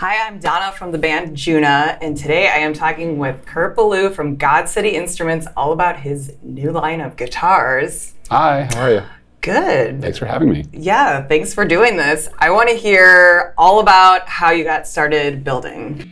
Hi, I'm Donna from the band Djunah, and today I am talking with Kurt Ballou from God City Instruments all about his new line of guitars. Hi, how are you? Good. Thanks for having me. Yeah, thanks for doing this. I want to hear all about how you got started building.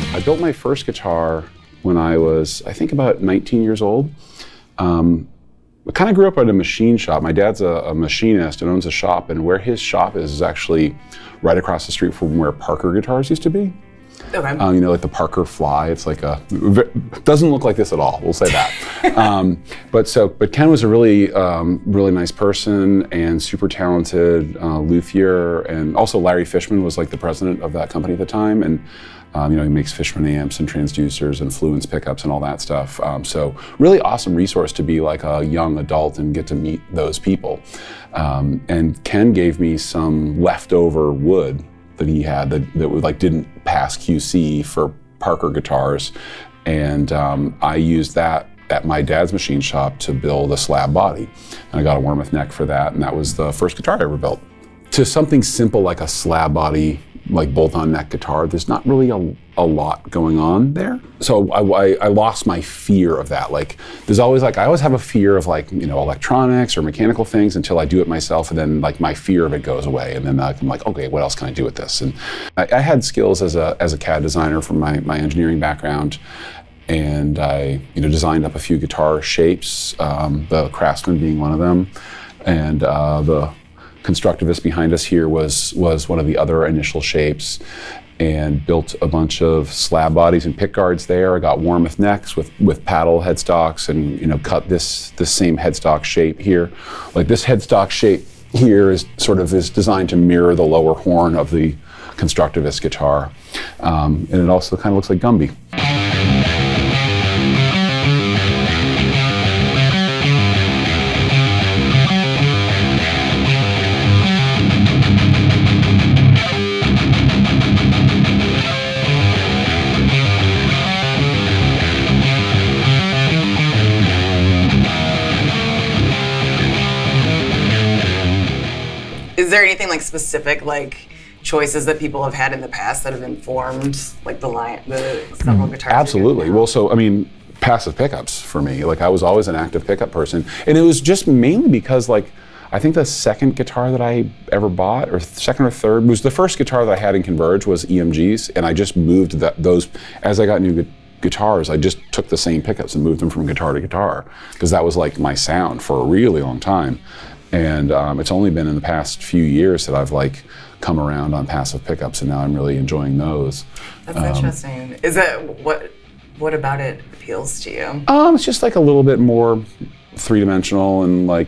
I built my first guitar when I was, I think, about 19 years old. I kind of grew up at a machine shop. My dad's a machinist and owns a shop, and where his shop is actually right across the street from where Parker guitars used to be. Okay. You know, like the Parker Fly. It's like doesn't look like this at all. We'll say that. But Ken was a really nice person and super talented luthier, and also Larry Fishman was like the president of that company at the time, and he makes Fishman amps and transducers and Fluence pickups and all that stuff. So really awesome resource to be like a young adult and get to meet those people. And Ken gave me some leftover wood that he had that didn't pass QC for Parker guitars, and I used that at my dad's machine shop to build a slab body, and I got a Wormouth neck for that, and that was the first guitar I ever built. To something simple like a slab body, like bolt-on neck guitar, there's not really a lot going on there. So I lost my fear of that. Like there's always I always have a fear of electronics or mechanical things until I do it myself, and then my fear of it goes away, and then I'm like, okay, what else can I do with this? And I had skills as a CAD designer from my engineering background, and I designed up a few guitar shapes, the Craftsman being one of them, and the Constructivist behind us here was one of the other initial shapes, and built a bunch of slab bodies and pick guards there. I got Wormouth necks with paddle headstocks, and cut this same headstock shape here. Like this headstock shape here is designed to mirror the lower horn of the Constructivist guitar, and it also kind of looks like Gumby. Is there anything specific choices that people have had in the past that have informed the several guitars? Absolutely. Well, so passive pickups for me. I was always an active pickup person, and it was just mainly because I think the second guitar that I ever bought, or second or third, was the first guitar that I had in Converge was EMGs, and I just moved those as I got new guitars. I just took the same pickups and moved them from guitar to guitar because that was my sound for a really long time. And it's only been in the past few years that I've come around on passive pickups, and now I'm really enjoying those. That's interesting. Is that what about it appeals to you? It's just a little bit more three-dimensional and a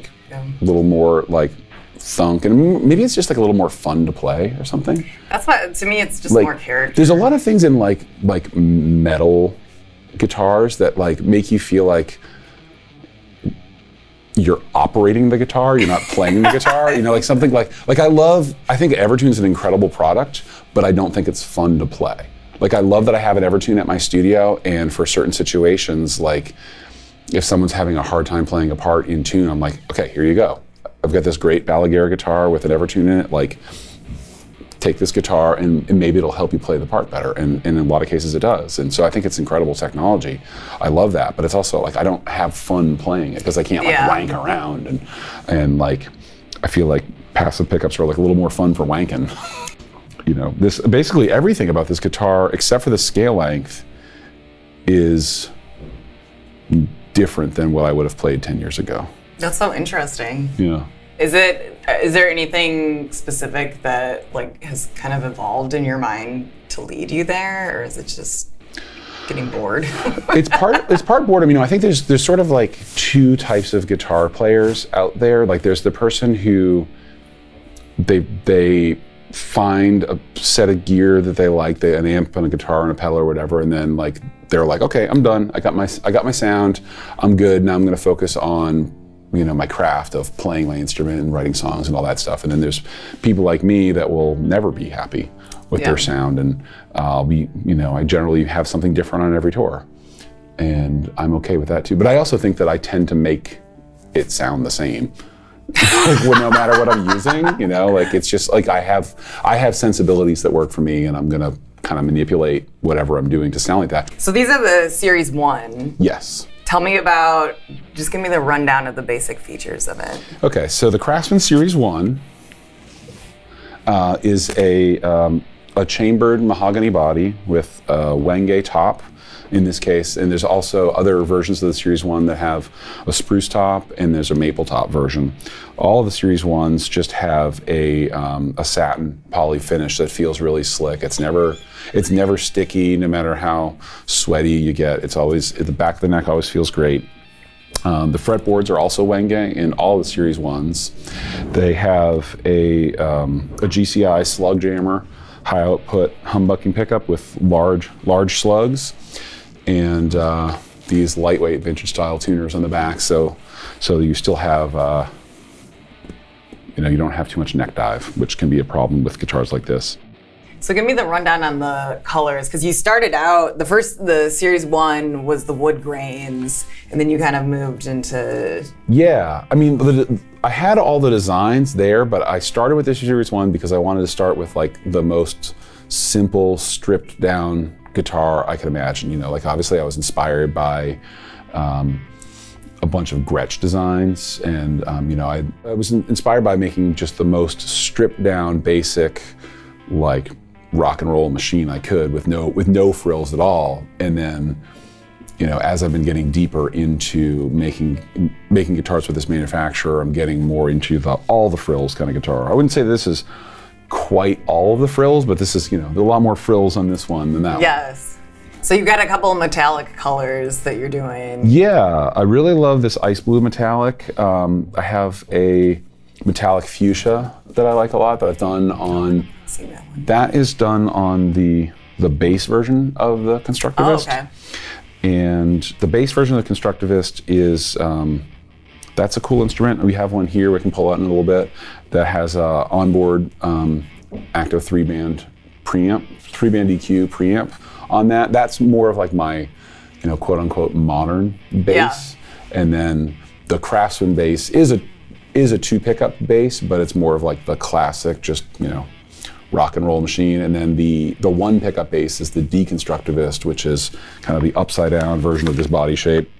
little more thunk, and maybe it's just a little more fun to play or something. That's why, to me, it's just more character. There's a lot of things in metal guitars that make you feel like you're operating the guitar, you're not playing the guitar. Something I think Evertune's an incredible product, but I don't think it's fun to play. I love that I have an Evertune at my studio, and for certain situations, if someone's having a hard time playing a part in tune, I'm like, okay, here you go. I've got this great Balaguer guitar with an Evertune in it, take this guitar and maybe it'll help you play the part better, and in a lot of cases it does. And so I think it's incredible technology. I love that, but it's also I don't have fun playing it because I can't wank around, and I feel like passive pickups are a little more fun for wanking. This basically everything about this guitar except for the scale length is different than what I would have played 10 years ago. That's so interesting. Yeah. Is there anything specific that has kind of evolved in your mind to lead you there, or is it just? getting bored? It's part boredom. I think there's sort of like two types of guitar players out there. Like there's the person who they find a set of gear that they like, an amp and a guitar and a pedal or whatever, and then like they're like, okay, I'm done. I got my sound. I'm good. Now I'm going to focus on my craft of playing my instrument and writing songs and all that stuff. And then there's people like me that will never be happy with their sound, and I generally have something different on every tour, and I'm okay with that too. But I also think that I tend to make it sound the same. Like, no matter what I'm using, like it's just like I have sensibilities that work for me, and I'm gonna kind of manipulate whatever I'm doing to sound like that. So these are the Series 1. Yes. Tell me just give me the rundown of the basic features of it. Okay, so the Craftsman Series 1 is a chambered mahogany body with a wenge top in this case, and there's also other versions of the Series 1 that have a spruce top, and there's a maple top version. All of the Series 1s just have a satin poly finish that feels really slick. It's never sticky, no matter how sweaty you get. It's always, the back of the neck always feels great. The fretboards are also wenge in all the Series 1s. They have a GCI slug jammer, high output humbucking pickup with large slugs, and these lightweight vintage style tuners on the back, so you still have you don't have too much neck dive, which can be a problem with guitars like this. So give me the rundown on the colors, because you started out, the Series 1 was the wood grains, and then you kind of moved into... Yeah, I had all the designs there, but I started with the Series 1 because I wanted to start with like the most simple, stripped down guitar I could imagine. Like obviously I was inspired by a bunch of Gretsch designs, and I was inspired by making just the most stripped down, basic, like rock and roll machine I could with no frills at all. And then as I've been getting deeper into making guitars with this manufacturer, I'm getting more into all the frills kind of guitar. I wouldn't say this is quite all of the frills, but this is, there are a lot more frills on this one than that one. Yes. So you've got a couple of metallic colors that you're doing. Yeah, I really love this ice blue metallic. I have a metallic fuchsia that I like a lot that I've done on... I've seen that one. That is done on the bass version of the Constructivist. Oh, okay. And the bass version of the Constructivist is, that's a cool instrument. We have one here we can pull out in a little bit that has a onboard active 3-band preamp, 3-band EQ preamp on that. That's more of like my, quote unquote modern bass. Yeah. And then the Craftsman bass is a 2-pickup bass, but it's more of like the classic, just, rock and roll machine. And then the 1-pickup bass is the Deconstructivist, which is kind of the upside down version of this body shape.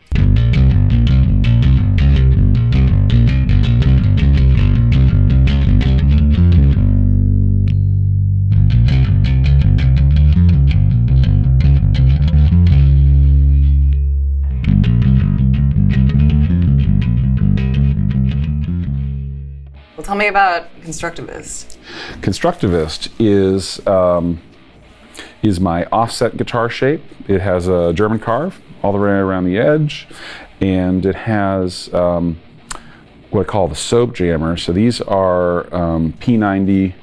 Well, tell me about Constructivist. Constructivist is my offset guitar shape. It has a German carve all the way around the edge, and it has what I call the soap jammer. So these are P90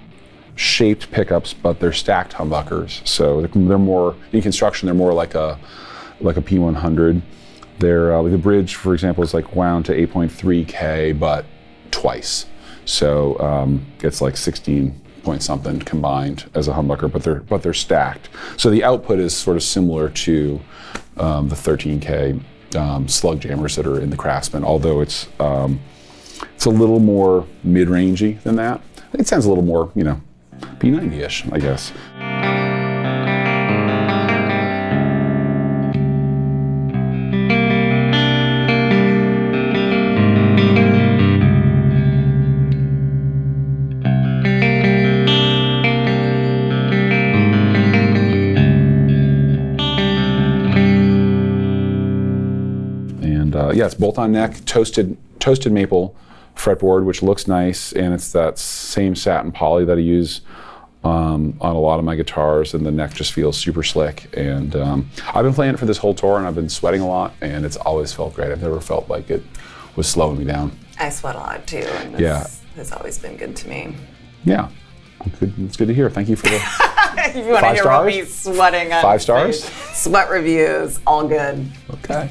shaped pickups, but they're stacked humbuckers. So they're more, in construction, they're more like a P100. They're like the bridge, for example, is like wound to 8.3K, but twice. So it's like 16 point something combined as a humbucker, but they're stacked. So the output is sort of similar to the 13K slug jammers that are in the Craftsman, although it's a little more mid-rangey than that. I think it sounds a little more, P90-ish, I guess. Yeah, it's bolt-on neck, toasted maple fretboard, which looks nice, and it's that same satin poly that I use on a lot of my guitars, and the neck just feels super slick. And I've been playing it for this whole tour, and I've been sweating a lot, and it's always felt great. I've never felt like it was slowing me down. I sweat a lot too, and this has always been good to me. Yeah, it's good to hear. Thank you for the If you want to 5 hear stars? about me sweating on 5 stars? stage, sweat reviews, all good. Okay.